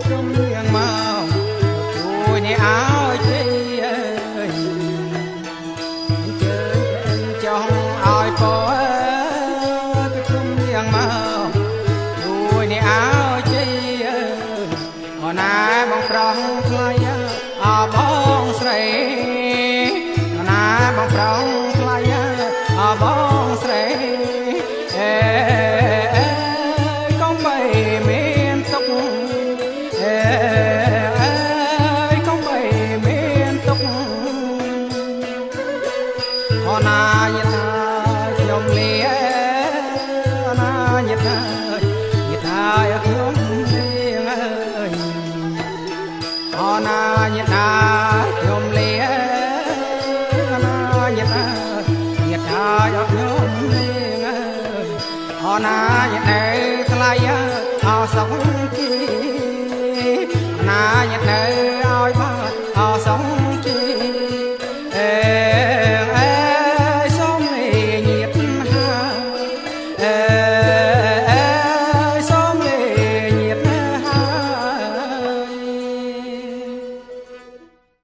ព្រមនាងមកជួយនេះឲ្យជ័យអញ្ជើញចង់ឲ្យពរគឺព្រមនាងមកជួយនេះឲ្យជ័យអូនណាបងប្រុសថ្លៃអបងស្រីអូនណាបងប្រុសថ្លៃអបងស្រីកុំបីមានទុកកុំបីមានទុកអូនណាយថាខ្ញុំលាអូនណាយថាខ្ញុំលាអើយអូនណាយថាខ្ញុំលាអូនណាយថាខ្ញុំលាអូនណាយនៅថ្លៃអោសុខជីណាយនៅ